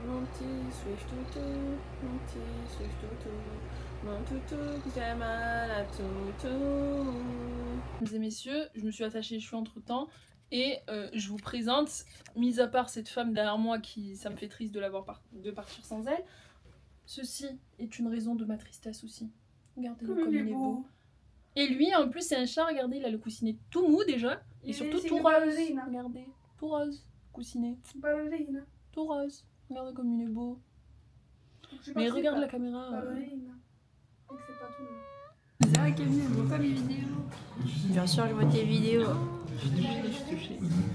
Mon petit Swift toutou, mon petit Swift toutou, mon toutou qui fait mal à toutou. Mesdames et messieurs, je me suis attachée les cheveux entre temps et je vous présente, mis à part cette femme derrière moi qui, ça me fait triste de l'avoir de partir sans elle, ceci est une raison de ma tristesse aussi. Regardez-le comme il est beau. Et lui, en plus, c'est un chat, regardez, il a le coussinet tout mou déjà, et surtout tout rose. Regardez, tout rose, coussinet. Ballerina. Tout rose. Regarde comme il est beau. Mais regarde la caméra. C'est pas tout. C'est vrai Camille, elle voit pas mes vidéos. Bien sûr, je vois tes vidéos.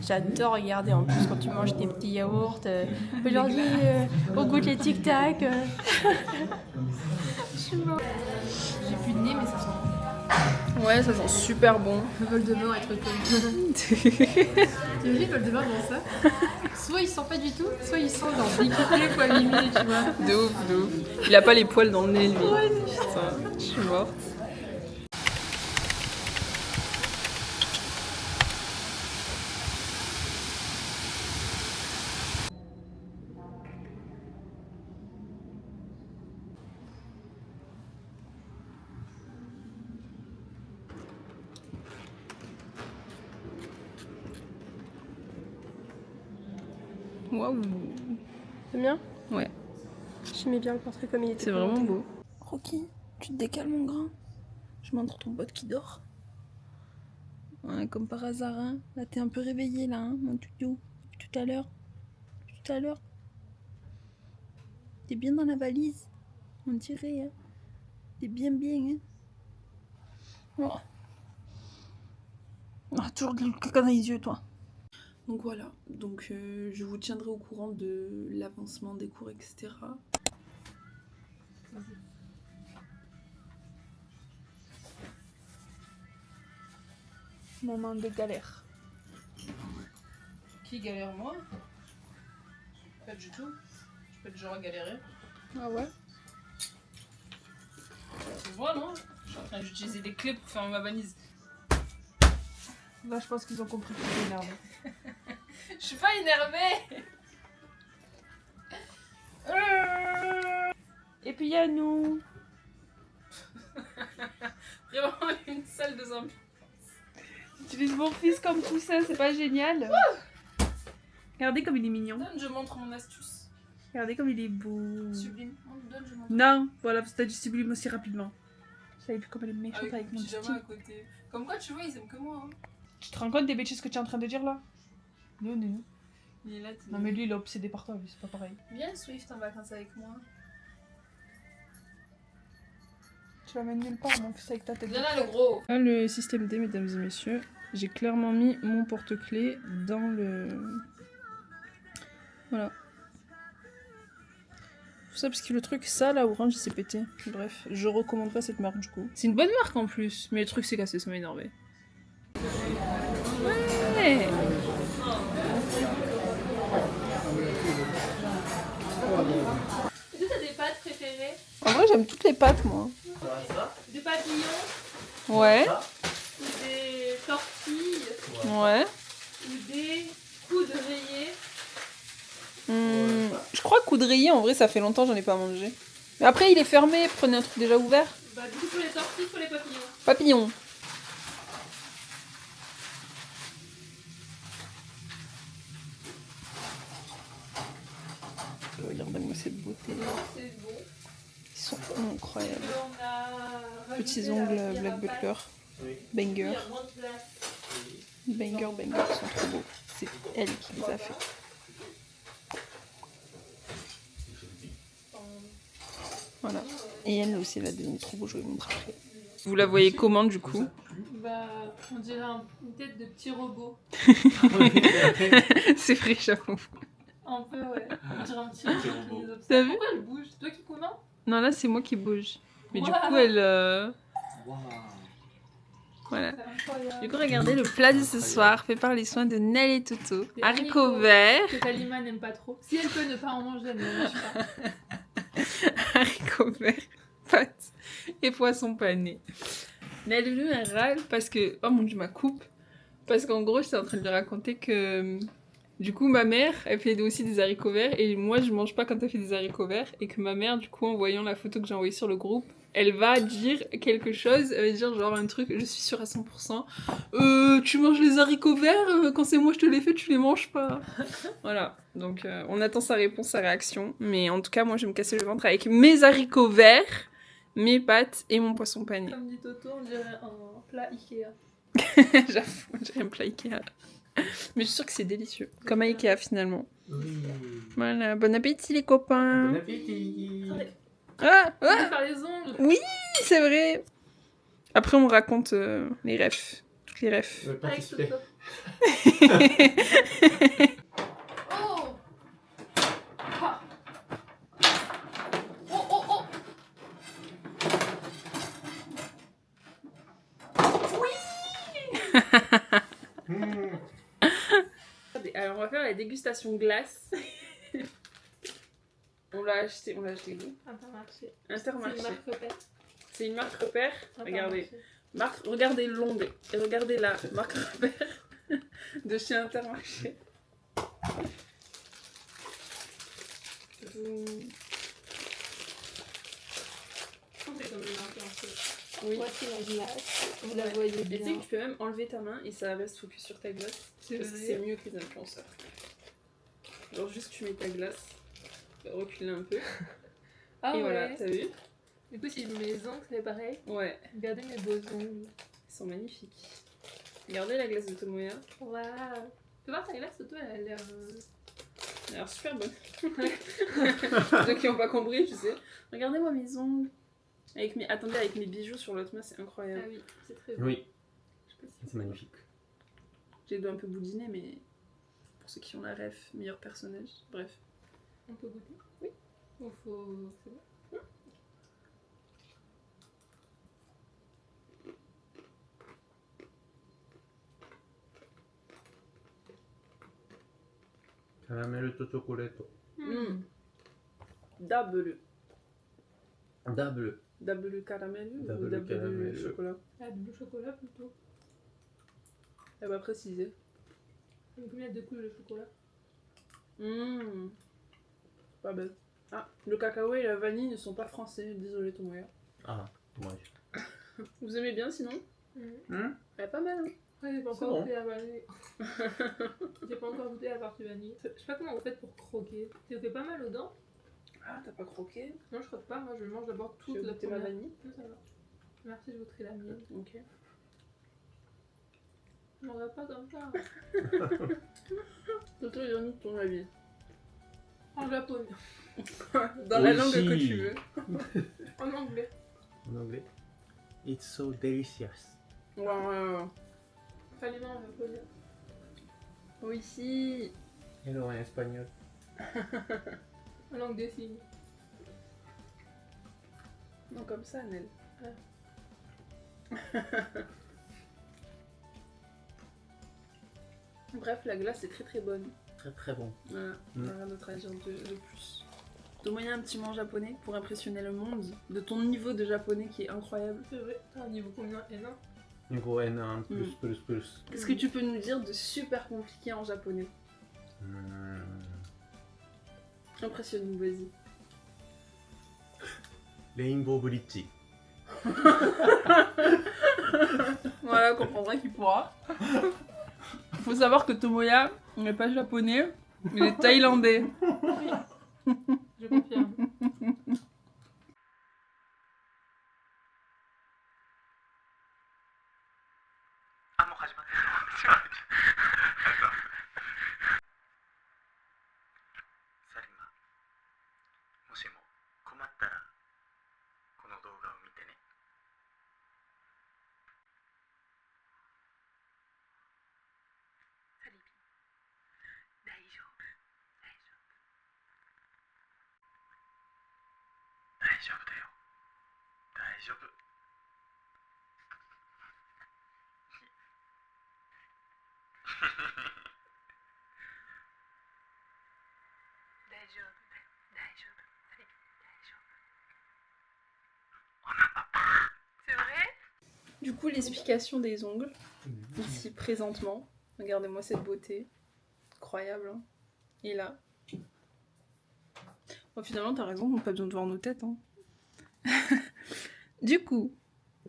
J'adore regarder en plus quand tu manges tes petits yaourts. Aujourd'hui, on goûte les Tic Tac. Je suis morte. J'ai plus de nez, mais ça sent bon. Ouais, ça sent super bon. Voldemort être comme. Tu imagines Voldemort dans ça? Soit il sent pas du tout, soit il sent genre découpé quoi mimé, tu vois. De ouf, de ouf. Il a pas les poils dans le nez, lui. Ouais, putain, je suis morte. Waouh. C'est bien? Ouais. J'aimais bien le portrait comme il était. C'est vraiment beau. Rocky, tu te décales mon grand. Je montre ton pote qui dort. Ouais, comme par hasard, hein. Là, t'es un peu réveillé, là, hein, mon toutou. Depuis tout à l'heure. Tout à l'heure. T'es bien dans la valise. On dirait, hein. T'es bien, hein. Oh. Ah, toujours du caca dans les yeux, toi. Donc voilà, donc je vous tiendrai au courant de l'avancement des cours, etc. Moment de galère. Qui galère moi? Pas du tout. Je peux être genre à galérer. Ah ouais? Tu vois, non? Je suis en train d'utiliser des clés pour faire ma valise. Là, je pense qu'ils ont compris que j'étais énervée. Je suis pas énervée. Et puis il y a nous. Vraiment une salle de zombies. J'utilise mon fils comme coussin, c'est pas génial? Regardez comme il est mignon. Donne, je montre mon astuce. Regardez comme il est beau. Sublime. Donne, je montre. Non, voilà, parce que t'as du sublime aussi rapidement. Je savais plus comme elle est méchante avec mon pyjama style. à côté. Comme quoi, tu vois, ils aiment que moi. Hein. Tu te rends compte des bêtises que tu es en train de dire là? Non, non. Il est là, Non, mais lui, il est obsédé par toi, lui, c'est pas pareil. Viens Swift en vacances avec moi. Tu l'amènes nulle part, mon fils, avec ta tête. Viens là, le gros. Ah, le système D, mesdames et messieurs. J'ai clairement mis mon porte-clés dans le... Voilà. Tout ça parce que le truc, ça, là, orange, il s'est pété. Bref, je recommande pas cette marque du coup. C'est une bonne marque en plus, mais le truc s'est cassé, ça m'a énervé. Ouais. Est-ce que t'as des pâtes préférées? En vrai, j'aime toutes les pâtes, moi. Des papillons? Ouais. Ou des tortilles? Ouais. Ou des coudriers? Je crois que coudrier, en vrai, ça fait longtemps que j'en ai pas mangé. Mais après, il est fermé, prenez un truc déjà ouvert. Bah du coup, pour les tortilles, pour les papillons. Papillon. Regardez-moi cette beauté. C'est bon. Ils sont incroyables. On a Petits ongles Black Butler. Banger. Banger, ils sont trop beaux. C'est elle qui les a fait. Voilà. Et elle aussi, elle a des ongles trop beaux, je vais vous montrer après. Vous la voyez comment du coup? Bah, on dirait une tête de petit robot. C'est vrai, j'avoue. Un peu, ouais. On dirait un petit robot. T'as vu? Pourquoi elle bouge? C'est toi qui commandes? Non, là, c'est moi qui bouge. Mais du Wow. coup, elle... Voilà. Du coup, regardez le plat de ce soir, fait par les soins de Nel et Toto. Haricots verts. Que Kalima n'aime pas trop. Si elle peut ne pas en manger, elle ne mange pas. Haricots verts, pâtes et poisson pané. Nel, lui, elle râle parce que... Oh mon dieu, ma coupe. Parce qu'en gros, j'étais en train de lui raconter que... Du coup, ma mère, elle fait aussi des haricots verts et moi, je mange pas quand elle fait des haricots verts. Et que ma mère, du coup, en voyant la photo que j'ai envoyée sur le groupe, elle va dire quelque chose, elle va dire genre un truc, je suis sûre à 100%. Tu manges les haricots verts, quand c'est moi je te les fais, tu les manges pas. Voilà, donc on attend sa réponse, sa réaction. Mais en tout cas, moi je vais me casser le ventre avec mes haricots verts, mes pâtes et mon poisson pané. Comme dit Toto, on dirait un plat Ikea. J'avoue, j'ai un plat Ikea. Mais je suis sûre que c'est délicieux, comme à Ikea finalement. Oui. Voilà, bon appétit les copains. Bon appétit. Ah, On va ah, faire les ongles. oui, c'est vrai. Après on me raconte les refs, toutes les refs. Je vais Avec participer. Toto. Oh. Ah. Oh, oh, oh. Mmh. Alors on va faire la dégustation glace. On l'a acheté où? Intermarché. Intermarché. C'est une marque repère. C'est une marque repère. Regardez. Intermarché. Regardez l'onde et regardez la marque repère de chez Intermarché. C'est comme une marque un peu. Oui. Voici la glace. Vous la voyez Et tu sais bien. que tu peux même enlever ta main et ça reste focus sur ta glace. C'est Parce que vrai. c'est mieux que les influenceurs. Genre juste tu mets ta glace, reculer un peu. Ah et ouais. voilà, t'as vu? Du coup, si mes ongles, c'est pareil. Ouais, Regardez mes beaux ongles. ils sont magnifiques. Regardez la glace de Tomoya. Waouh. Tu vois, ta glace, Toto, elle a l'air. Elle a l'air super bonne. Ceux qui n'ont pas compris, tu sais. Regardez-moi mes ongles. Attendez, avec mes bijoux sur l'autre main, c'est Ah incroyable. oui, c'est très beau. Oui, Je sais pas si c'est magnifique. j'ai les doigts un peu boudinés, mais pour ceux qui ont la ref, meilleur personnage. Bref. On peut goûter? Oui. Ou faut. C'est bon? Caramel to chocolate. Double. Double. Double caramel ou Double double caramel. chocolat? Ah, du chocolat plutôt. Elle va préciser. Combien de couches de chocolat? Pas bête. Ah, le cacao et la vanille ne sont pas français. Désolé, Tomoya. Ah, dommage. Vous aimez bien sinon? Hum? Elle est pas mal, hein? Ouais, j'ai pas C'est encore bon. goûté la vanille. J'ai pas encore goûté la partie vanille. Je sais pas comment vous faites pour croquer. Tu fais pas mal aux dents? Ah, t'as pas croqué? Non, je croque pas. Moi, je mange d'abord Tu toute veux la goûter ma première. vanille? Non, ça va. Merci, je goûterai la mienne. Ok. Je m'en pas comme ça. Toto, donne-nous ton avis. En japonais. Dans la Oui, langue que si. tu veux. En anglais. En anglais. It's so delicious. Wow. Fallait en japonais. Oui, si. Hello en espagnol. En langue des signes. Non, comme ça, Nel. Bref, la glace est très très bonne. Très très bon. Voilà, on n'a rien d'autre à dire de plus. Tomoya, un petit mot en japonais pour impressionner le monde de ton niveau de japonais qui est incroyable. C'est vrai. T'as un niveau combien? N1? Niveau N1, plus. Qu'est-ce que tu peux nous dire de super compliqué en japonais? Impressionne-nous, vas-y. Rainbow Bridge. Voilà, on comprendra qui pourra. Faut savoir que Tomoya n'est pas japonais, il est thaïlandais. Je confirme. C'est vrai? Du coup, l'explication des ongles, ici présentement. Regardez-moi cette beauté. incroyable. Hein. Et là. Bon, finalement, t'as raison, on n'a pas besoin de voir nos têtes. Hein. Du coup,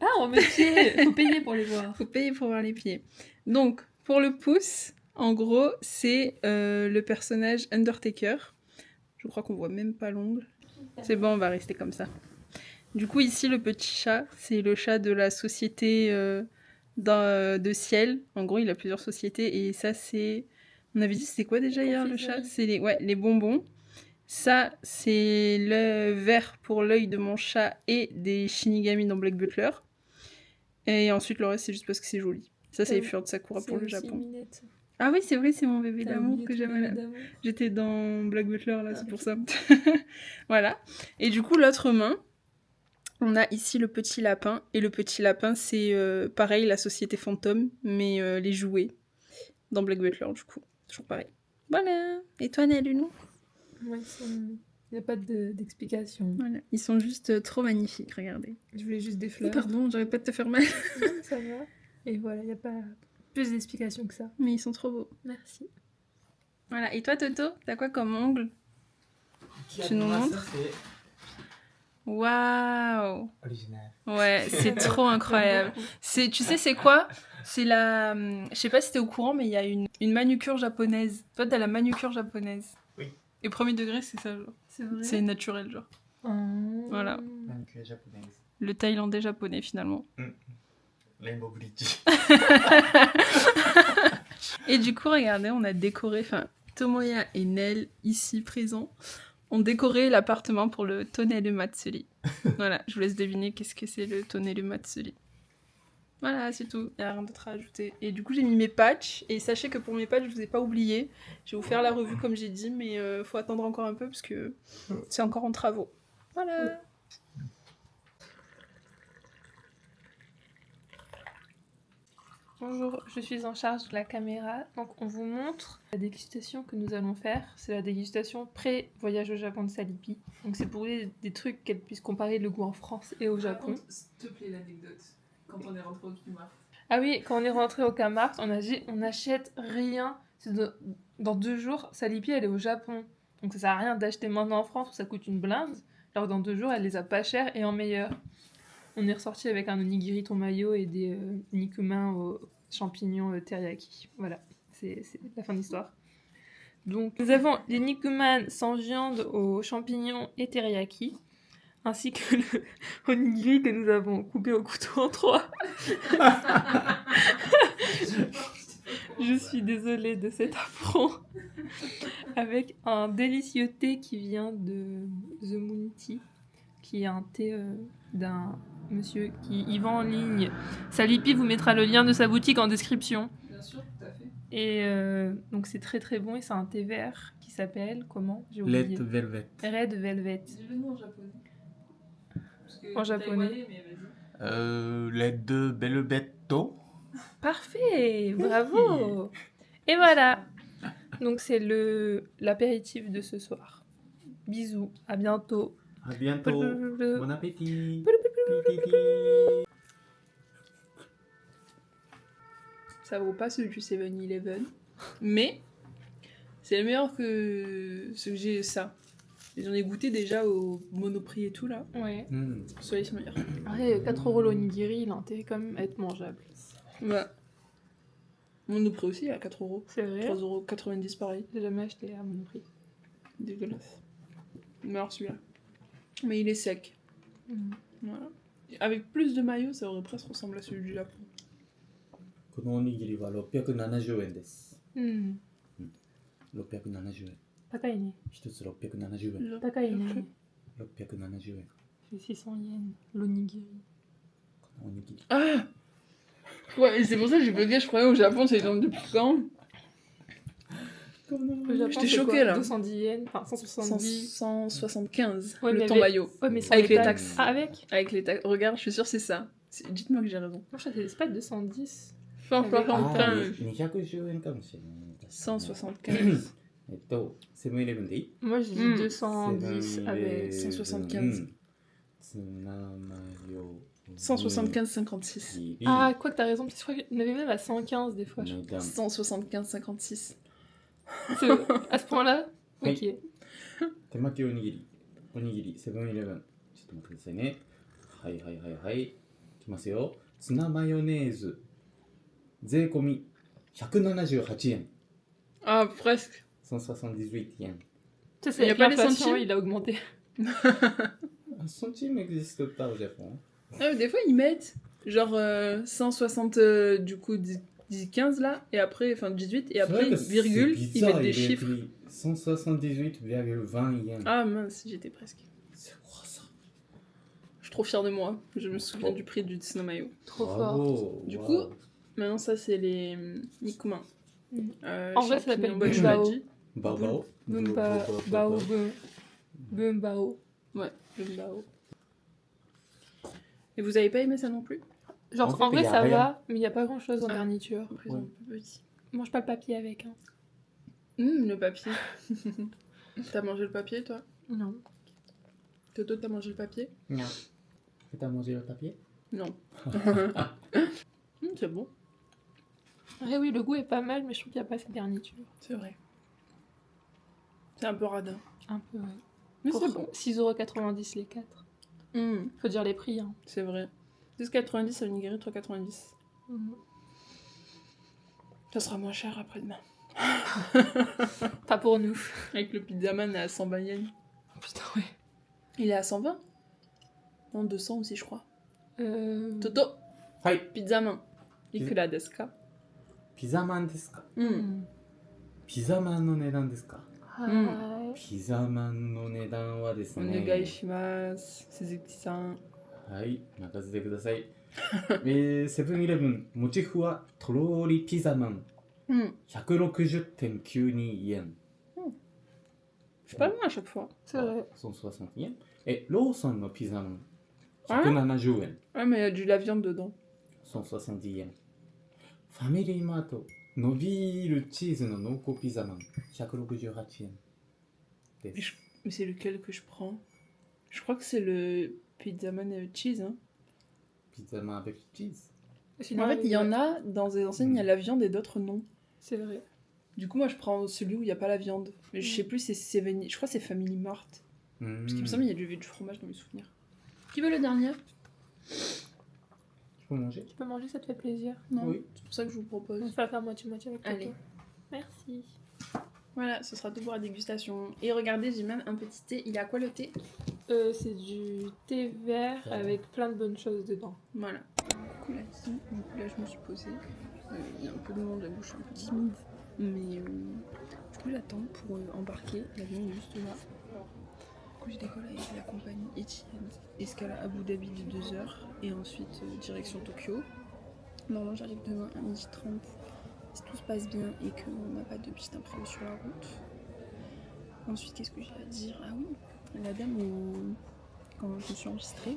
Ah, on met le pied. Faut payer pour les voir. faut payer pour voir les pieds. Donc, pour le pouce, en gros, c'est le personnage Undertaker. Je crois qu'on voit même pas l'ongle. C'est bon, on va rester comme ça. Du coup, ici, le petit chat, c'est le chat de la société de Ciel. En gros, il a plusieurs sociétés. Et ça, c'est... On avait dit, c'était quoi déjà hier, le chat? C'est les bonbons. Ça, c'est le vert pour l'œil de mon chat et des Shinigami dans Black Butler. Et ensuite, le reste, c'est juste parce que c'est joli. Ça, c'est les fleurs de Sakura pour le Japon. Minette. Ah oui, c'est vrai, c'est mon bébé T'as d'amour oublié que ton j'aime. bébé d'amour. J'étais dans Black Butler, là, Ah, c'est ok. pour ça. Voilà. Et du coup, l'autre main, on a ici le petit lapin. Et le petit lapin, c'est pareil, la société fantôme, mais les jouets dans Black Butler, du coup. Toujours pareil. Voilà. Et toi, Nalunou? Ouais, il n'y a pas d'explication. Voilà. Ils sont juste trop magnifiques, regardez. Je voulais juste des Oh, fleurs. pardon, j'arrête pas de te faire mal. Non, ça va. Et voilà, il n'y a pas plus d'explication que ça. Mais ils sont trop beaux. Merci. Voilà. Et toi, Toto, t'as quoi comme ongle? Tu nous montres? C'est Waouh! original. Ouais, c'est trop incroyable. Tu sais, c'est quoi? C'est la... Je sais pas si t'es au courant, mais il y a une manucure japonaise. Toi, t'as la manucure japonaise. Oui. Et premier degré, c'est ça, genre. C'est vrai. C'est naturel, genre. Voilà. Manucure japonaise. Le thaïlandais japonais, finalement. Rainbow Bridge. Et du coup, regardez, on a décoré... Enfin, Tomoya et Nel, ici présents, ont décoré l'appartement pour le Tonelu Matsuri. Voilà, je vous laisse deviner qu'est-ce que c'est le Tonelu Matsuri. Voilà, c'est tout, il n'y a rien d'autre à ajouter. Et du coup, j'ai mis mes patchs, et sachez que pour mes patchs, je vous ai pas oublié. Je vais vous faire la revue comme j'ai dit, mais faut attendre encore un peu parce que c'est encore en travaux. Voilà. Bonjour, je suis en charge de la caméra. Donc on vous montre la dégustation que nous allons faire. C'est la dégustation pré-voyage au Japon de Salipi. Donc c'est pour vous des trucs qu'elle puisse comparer le goût en France et au Japon. S'il te plaît, l'anecdote. Quand on est rentré au Kmart. Ah oui, quand on est rentré au Kmart, on a dit on n'achète rien. Dans 2 jours, Salipi elle est au Japon. Donc ça sert à rien d'acheter maintenant en France où ça coûte une blinde. Alors dans 2 jours, elle les a pas chères et en meilleur. On est ressorti avec un onigiri tomayo et des nikuman aux champignons teriyaki. Voilà, c'est la fin de l'histoire. Donc nous avons les nikuman sans viande aux champignons et teriyaki, ainsi que le onigiri que nous avons coupé au couteau en 3. Je suis désolée de cet affront. Avec un délicieux thé qui vient de The Moon Tea, qui est un thé d'un monsieur qui y vend en ligne. Salipi vous mettra le lien de sa boutique en description. Bien sûr, tout à fait. Et donc c'est très très bon et c'est un thé vert qui s'appelle comment? J'ai oublié. Red Velvet. Red Velvet. Dis-le nous en japonais. Parce que En japonais. taïwanais, mais vas-y. Red Velvetto. Parfait, bravo. Et voilà. Donc c'est l'apéritif de ce soir. Bisous, à bientôt. À bientôt. Bon appétit. Ça vaut pas celui du 7-Eleven, mais c'est le meilleur que ce que j'ai ça. Et j'en ai goûté déjà au Monoprix et tout là. Ouais. Celui-là c'est meilleur. Après 4€ l'onigiri, il a intérêt quand même à être mangeable. Ouais. Monoprix aussi à 4€. C'est vrai. 3,90€ pareil. J'ai jamais acheté à Monoprix. Dégueulasse. Meilleur celui-là. Mais il est sec. Voilà. Et avec plus de maillot, ça aurait presque ressemblé à celui du Japon. このおにぎりは670円です。うん。 670円。高いね。一つ670円。高いね。 670円。 C'est 600 yens, l'onigiri. このおにぎり。 Ah ouais, et c'est pour ça que j'ai bugué, je croyais au Japon c'est genre depuis quand. Le Japon, J'étais c'est choquée, quoi, là. 210 yens, enfin 170. 175 Ouais, le mais temps avec- maillot. Ouais, mais sans Avec les taxes. Ah, avec? Avec les taxes. Regarde, je suis sûre c'est ça. Dites-moi que j'ai raison. Moi, je sais, c'est pas 210. 175. 210円かもしれない。 175. セブンイレブンでいい Moi, j'ai dit 210 avec. 175. ツナマヨ。 175,56. Ah, quoi que t'as raison, je crois qu'il y en avait même à 115 des fois. Je crois. 175,56. À ce point-là. Oui. Ok. 手巻きおにぎり。おにぎり、セブンイレブン。ちょっと待ってくださいね。はいはいはいはい。いきますよ。ツナマヨネーズ。税込み178円。 Ah, presque. 178 yen. Ça, c'est Y a avec pas les l'inflation, centimes il a augmenté. Un centime n'existe pas au Japon. Ah, mais des fois, ils mettent genre 160, du coup, 15 là, et après, enfin 18, et C'est vrai après, que c'est virgule, ils bizarre, mettent des il est chiffres. écrit 178,20 yens. Ah mince, j'étais presque. C'est quoi ça? Je suis trop fière de moi. Je me souviens du prix du Tsunamayo. Trop fort. Bravo. Du wow. coup, maintenant, ça, c'est les Nikuman. Mm. En vrai, ça s'appelle bah, tu l'as Bumbao. dit. Bao Bao. Bao. Bumbao. Ouais, Bumbao. Et vous avez pas aimé ça non plus? Genre, En fait, en vrai, y a ça rien. va, mais il n'y a pas grand-chose en Ah. garniture. Après, ils sont un peu petits. Mange pas le papier avec. Hein. Le papier. T'as mangé le papier, toi? Non. Toto, t'as mangé le papier? Non. T'as mangé le papier? Non. C'est bon. Ouais, oui, le goût est pas mal, mais je trouve qu'il n'y a pas assez de garniture. C'est vrai. C'est un peu radin. Un peu, ouais. Mais Pour c'est bon. 6,90€ les 4. Faut dire les prix, hein. C'est vrai. 2,90 à Onigiri, 3,90. Ça sera moins cher après-demain. Pas pour nous. Avec le pizzaman à 120 yens. Putain, ouais. Il est à 120? Non, 200 aussi, je crois. Euh... Toto, Hai. pizzaman. Ikura desu ka? ピザマンですか？ Mm. ピザマンの値段ですか？はい。ピザマンの値段はですね。 Onegaishimasu, Suzuki-san. はい、任せてください。セブンイレブン、もちふわとろりピザマン、 160.92 yens。 C'est pas loin à chaque fois. C'est vrai. 160 yens。ローソンのピザマン、170 円。 Ouais, mais il y a de la viande dedans. 170 yens。ファミリーマート、伸びるチーズの濃厚ピザマン、168 yens。 です。 Mais c'est lequel que je prends? Je crois que c'est le pizzaman cheese. Hein. ピザマンavec cheese。 En fait, il y en a dans des enseignes, il y a la viande et d'autres non. C'est vrai. Du coup, moi, je prends celui où il n'y a pas la viande. Mais je sais plus, je crois que c'est Family Mart. Parce qu'il me semble qu'il y a du fromage dans mes souvenirs. Qui veut le dernier? Je peux manger? Tu peux manger, ça te fait plaisir. Non. Oui. C'est pour ça que je vous propose. On va faire moitié-moitié avec toi. Allez. Merci. Voilà, ce sera tout pour la dégustation. Et regardez, j'ai même un petit thé. Il est à quoi le thé? C'est du thé vert avec plein de bonnes choses dedans. Voilà. Coucou la team. Donc là, je me suis posée. Il y a un peu de monde, j'avoue, je suis un peu timide. Mais du coup, j'attends pour embarquer. L'avion est juste là. Du coup, je décolle avec la compagnie Etihad. Escale à Abu Dhabi de 2 heures. Et ensuite, direction Tokyo. Normalement, j'arrive demain à 12h30. Si tout se passe bien et qu'on n'a pas de petite imprévu sur la route. Ensuite, qu'est-ce que j'ai à dire? Ah oui, la dame, quand je me suis enregistrée,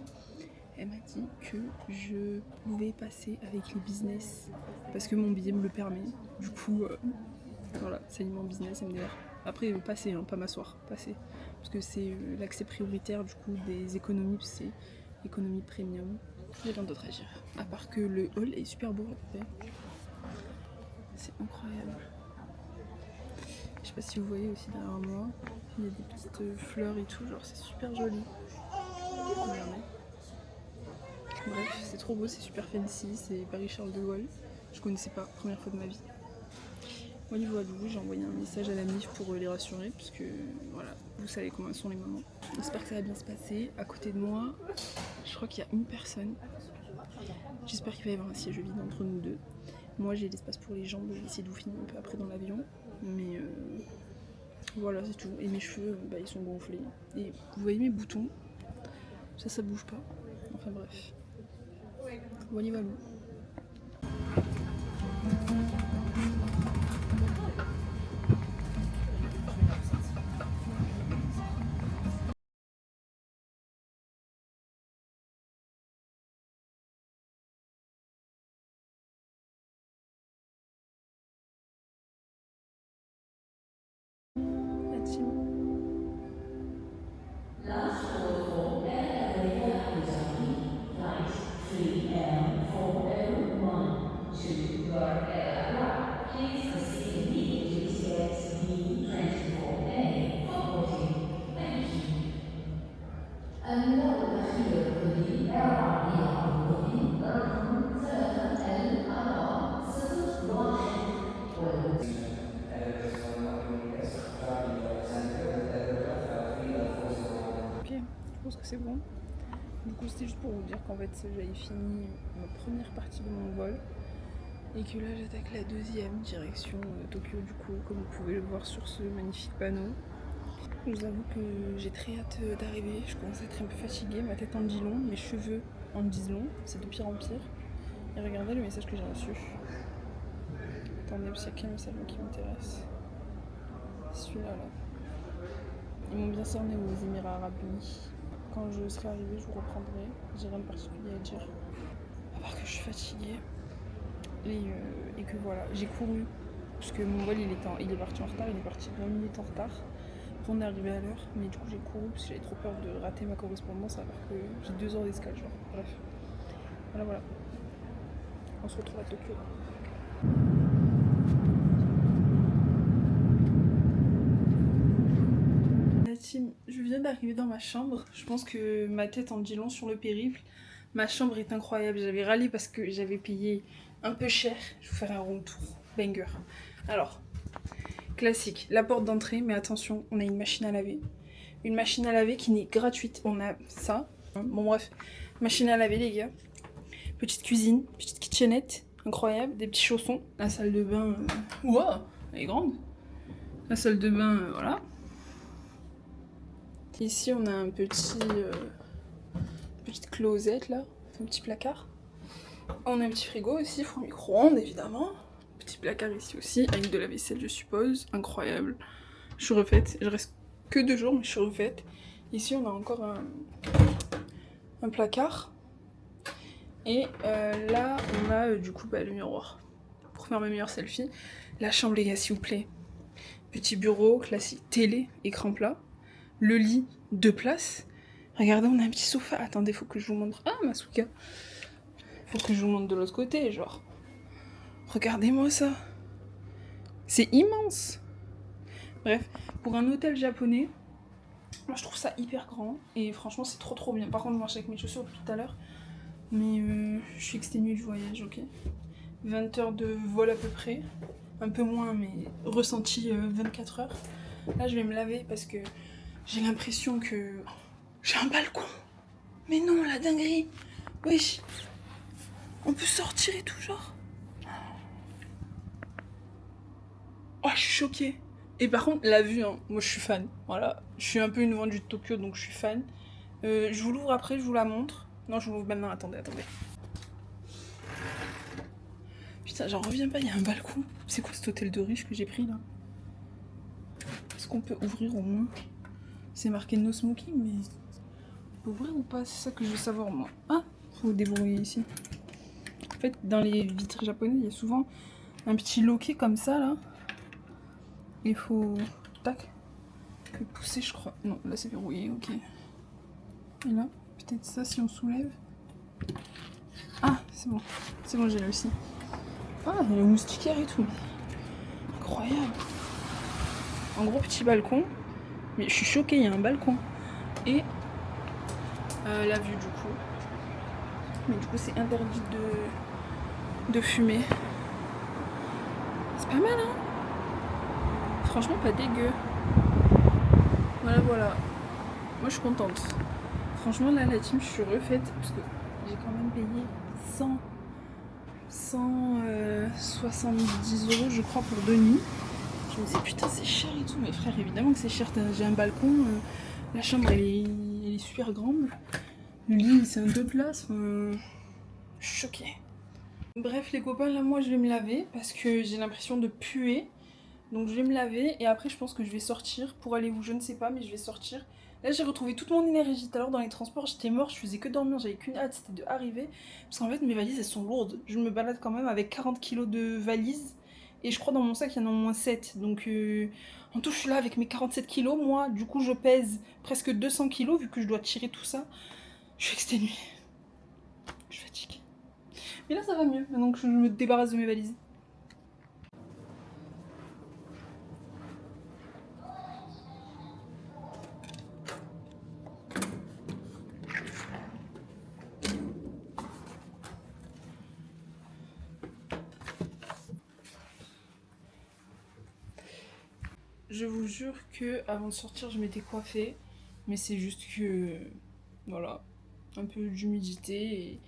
elle m'a dit que je pouvais passer avec les business parce que mon billet me le permet. Du coup, voilà, c'est mon business MDR. Après, passer, hein, pas m'asseoir, passer. Parce que c'est l'accès prioritaire du coup des économies, c'est économie premium. J'ai rien d'autre à dire. À part que le hall est super beau, c'est incroyable. Je sais pas si vous voyez aussi derrière moi, il y a des petites fleurs et tout, genre c'est super joli. Regardez. Bref, c'est trop beau, c'est super fancy, c'est Paris-Charles de Gaulle. Je connaissais pas, première fois de ma vie. Au niveau Walou, j'ai envoyé un message à la MIF pour les rassurer, parce que voilà, vous savez comment sont les mamans. J'espère que ça va bien se passer. À côté de moi, je crois qu'il y a une personne. J'espère qu'il va y avoir un siège vide entre nous deux. Moi j'ai l'espace pour les jambes, je vais essayer de vous filmer un peu après dans l'avion. Mais voilà, c'est tout. Et mes cheveux, ils sont gonflés. Et vous voyez mes boutons, ça bouge pas. Enfin bref. Voilà, voilà. La team. c'est bon. Du coup, c'était juste pour vous dire qu'en fait, j'avais fini ma première partie de mon vol et que là, j'attaque la deuxième direction Tokyo, du coup, comme vous pouvez le voir sur ce magnifique panneau. Je vous avoue que j'ai très hâte d'arriver. Je commence à être un peu fatiguée, ma tête en dit long, mes cheveux en disent long, c'est de pire en pire. Et regardez le message que j'ai reçu. Attendez, parce qu'il y a qu'un message qui m'intéresse. Celui-là, là. Ils m'ont bien cerné aux Émirats Arabes Unis. Quand je serai arrivée, je vous reprendrai. J'ai rien de particulier à dire. À part que je suis fatiguée. Et que voilà, j'ai couru. Parce que mon vol, il est parti en retard. Il est parti 20 minutes en retard. Après, on est arrivé à l'heure. Mais du coup, j'ai couru parce que j'avais trop peur de rater ma correspondance. Alors que j'ai 2 heures d'escale, genre. Bref. Voilà. On se retrouve à Tokyo. La team, je viens d'arriver dans ma chambre. Je pense que ma tête en dit long sur le périple. Ma chambre est incroyable. J'avais râlé parce que j'avais payé un peu cher. Je vais vous faire un room tour. Banger. Alors, classique. La porte d'entrée, mais attention, on a une machine à laver. Une machine à laver qui n'est gratuite. On a ça. Bon bref, machine à laver les gars. Petite cuisine, petite kitchenette. Incroyable. Des petits chaussons. La salle de bain, wow, elle est grande. La salle de bain, voilà. Ici, on a un petite closette là, un petit placard. On a un petit frigo aussi, four micro-ondes évidemment. Petit placard ici aussi, avec de la vaisselle, je suppose. Incroyable. Je suis refaite. Je reste que 2 jours, mais je suis refaite. Ici, on a encore un placard. Et là, on a du coup le miroir pour faire mes meilleurs selfies. La chambre, les gars, s'il vous plaît. Petit bureau classique, télé, écran plat. Le lit, 2 places. Regardez, on a un petit sofa. Attendez, faut que je vous montre. Ah, Masuka. Faut que je vous montre de l'autre côté, genre. Regardez-moi ça. C'est immense. Bref, pour un hôtel japonais, moi je trouve ça hyper grand. Et franchement, c'est trop bien. Par contre, je marche avec mes chaussures depuis tout à l'heure. Mais je suis exténuée du voyage, ok. 20 heures de vol à peu près. Un peu moins, mais ressenti 24 heures. Là, je vais me laver parce que j'ai l'impression que j'ai un balcon. Mais non, la dinguerie. Wesh. On peut sortir et tout, genre. Oh, je suis choquée. Et par contre, la vue, hein, moi je suis fan. Voilà. Je suis un peu une vendue de Tokyo, donc je suis fan. Je vous l'ouvre après, je vous la montre. Non, je vous l'ouvre maintenant. Attendez. Putain, j'en reviens pas, il y a un balcon. C'est quoi cet hôtel de riche que j'ai pris là? Est-ce qu'on peut ouvrir au moins? C'est marqué no smoking, mais on peut ouvrir ou pas? C'est ça que je veux savoir moi. Ah, faut débrouiller ici. En fait, dans les vitres japonaises, il y a souvent un petit loquet comme ça là. Il faut tac que pousser, je crois. Non, là c'est verrouillé, ok. Et là, peut-être ça si on soulève. Ah, c'est bon, j'ai réussi. Ah, il y a le moustiquaire et tout. Incroyable. En gros, petit balcon. Mais je suis choquée, il y a un balcon. Et la vue du coup. Mais du coup, c'est interdit de fumer. C'est pas mal, hein? Franchement, pas dégueu. Voilà. Moi, je suis contente. Franchement, là, la team, je suis refaite. Parce que j'ai quand même payé 170 € je crois pour 2 nuits. Je me disais putain c'est cher et tout, mais frère évidemment que c'est cher, j'ai un balcon, la chambre elle est super grande, le lit c'est un 2 places, je suis choquée. Bref les copains, là moi je vais me laver parce que j'ai l'impression de puer, donc je vais me laver et après je pense que je vais sortir pour aller où je ne sais pas, mais je vais sortir. Là j'ai retrouvé toute mon énergie. Tout à l'heure dans les transports j'étais morte, je faisais que dormir, j'avais qu'une hâte, c'était de arriver. Parce qu'en fait mes valises elles sont lourdes. Je me balade quand même avec 40 kilos de valises. Et je crois dans mon sac il y en a au moins 7. Donc en tout je suis là avec mes 47 kilos. Moi du coup je pèse presque 200 kilos vu que je dois tirer tout ça. Je suis exténuée. Je suis fatiguée. Mais là ça va mieux, maintenant que je me débarrasse de mes valises. Je vous jure que avant de sortir je m'étais coiffée, mais c'est juste que Voilà, un peu d'humidité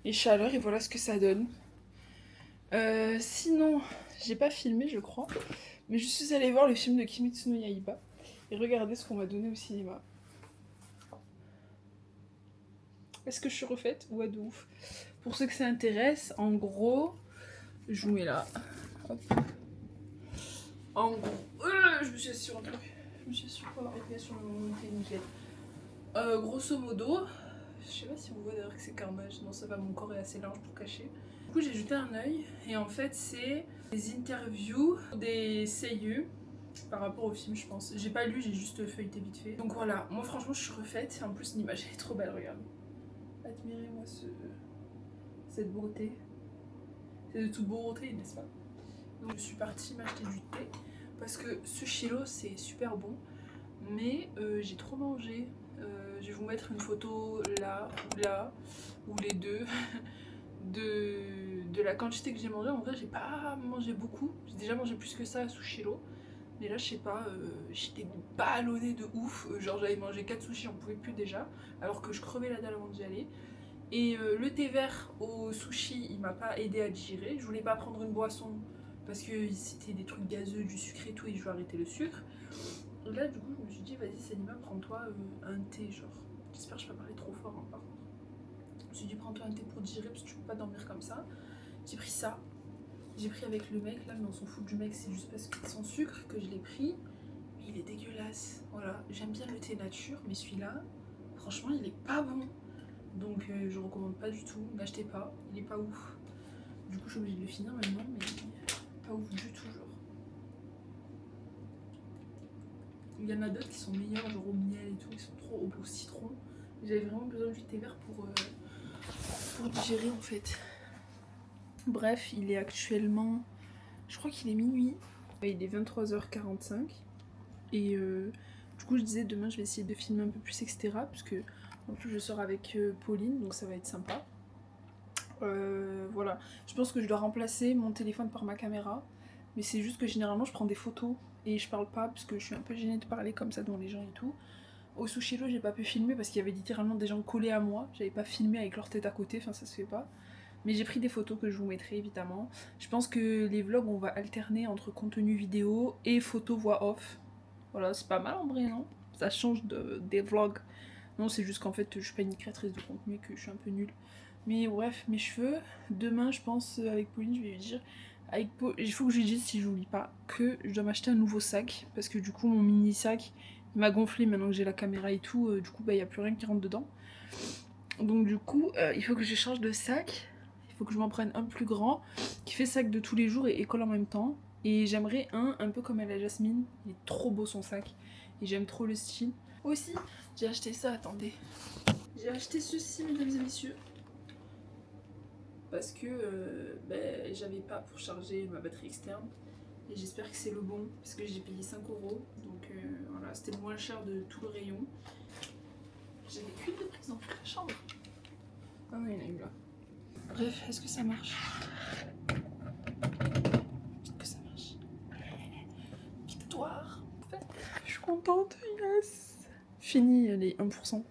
et chaleur, et voilà ce que ça donne. Sinon, j'ai pas filmé, je crois, mais je suis allée voir le film de Kimetsu no Yaiba et regardez ce qu'on m'a donné au cinéma. Est-ce que je suis refaite? Ouais, de ouf. Pour ceux que ça intéresse, en gros, je vous mets là. Hop. En gros, je me suis assise sur un truc. Je me suis assise sur quoi? Ok, sur mon pied, nickel. Grosso modo, je sais pas si vous voyez d'ailleurs que c'est carnage. Non, ça va, mon corps est assez large pour cacher. Du coup, j'ai jeté un œil et en fait, c'est des interviews des seiyuu par rapport au film, je pense. J'ai pas lu, j'ai juste feuilleté vite fait. Donc voilà, moi franchement, je suis refaite. En plus, l'image est trop belle, regarde. Admirez-moi cette beauté. C'est de toute beauté, n'est-ce pas? Donc je suis partie m'acheter du thé parce que ce Sushiro c'est super bon, mais j'ai trop mangé. Je vais vous mettre une photo là ou les deux de la quantité que j'ai mangé. En vrai, j'ai pas mangé beaucoup. J'ai déjà mangé plus que ça à Sushiro. Mais là, je sais pas, j'étais ballonnée de ouf. Genre, j'avais mangé 4 sushis, j'en pouvais plus déjà. Alors que je crevais la dalle avant d'y aller. Et le thé vert au sushi, il m'a pas aidé à digérer. Je voulais pas prendre une boisson parce que c'était des trucs gazeux, du sucre et tout, et je veux arrêter le sucre. Et là, du coup, je me suis dit, vas-y, Salima, prends-toi un thé, genre. J'espère que je vais pas parler trop fort, hein, par contre. Je me suis dit, prends-toi un thé pour digérer parce que tu peux pas dormir comme ça. J'ai pris ça. J'ai pris avec le mec là, mais on s'en fout du mec, c'est juste parce qu'il est sans sucre que je l'ai pris. Mais il est dégueulasse. Voilà, j'aime bien le thé nature, mais celui-là, franchement, il est pas bon. Donc je recommande pas du tout, n'achetez pas, il est pas ouf. Du coup, je suis obligée de le finir maintenant, mais pas ouf du tout, genre. Il y en a d'autres qui sont meilleurs, genre au miel et tout, ils sont trop au citron. J'avais vraiment besoin du thé vert pour digérer en fait. Bref, il est actuellement, je crois qu'il est minuit. Il est 23h45. Et du coup, je disais demain, je vais essayer de filmer un peu plus, etc. Parce que en plus, je sors avec Pauline, donc ça va être sympa. Voilà, je pense que je dois remplacer mon téléphone par ma caméra. Mais c'est juste que généralement, je prends des photos et je parle pas parce que je suis un peu gênée de parler comme ça devant les gens et tout. Au Sushiro, j'ai pas pu filmer parce qu'il y avait littéralement des gens collés à moi. J'avais pas filmé avec leur tête à côté, enfin ça se fait pas. Mais j'ai pris des photos que je vous mettrai évidemment. Je pense que les vlogs, on va alterner entre contenu vidéo et photo voix off. Voilà, c'est pas mal en vrai, non? Ça change des vlogs. Non, c'est juste qu'en fait, je suis pas une créatrice de contenu et que je suis un peu nulle. Mais bref, mes cheveux, demain, je pense, avec Pauline, je vais lui dire... il faut que je lui dise, si j'oublie pas, que je dois m'acheter un nouveau sac. Parce que du coup, mon mini sac, il m'a gonflé maintenant que j'ai la caméra et tout. Du coup, bah, il n'y a plus rien qui rentre dedans. Donc du coup, il faut que je change de sac. Il faut que je m'en prenne un plus grand, qui fait sac de tous les jours et école en même temps. Et j'aimerais un peu comme elle a Jasmine. Il est trop beau son sac. Et j'aime trop le style. Aussi, j'ai acheté ça, attendez. J'ai acheté ceci, mesdames et messieurs. Parce que j'avais pas pour charger ma batterie externe. Et j'espère que c'est le bon. Parce que j'ai payé 5 €. Donc voilà, c'était le moins cher de tout le rayon. J'avais qu'une de prise dans toute la chambre. Ah non, il y en a une là. Bref, est-ce que ça marche? Est-ce que ça marche? Victoire. En fait, je suis contente, yes. Fini les 1%.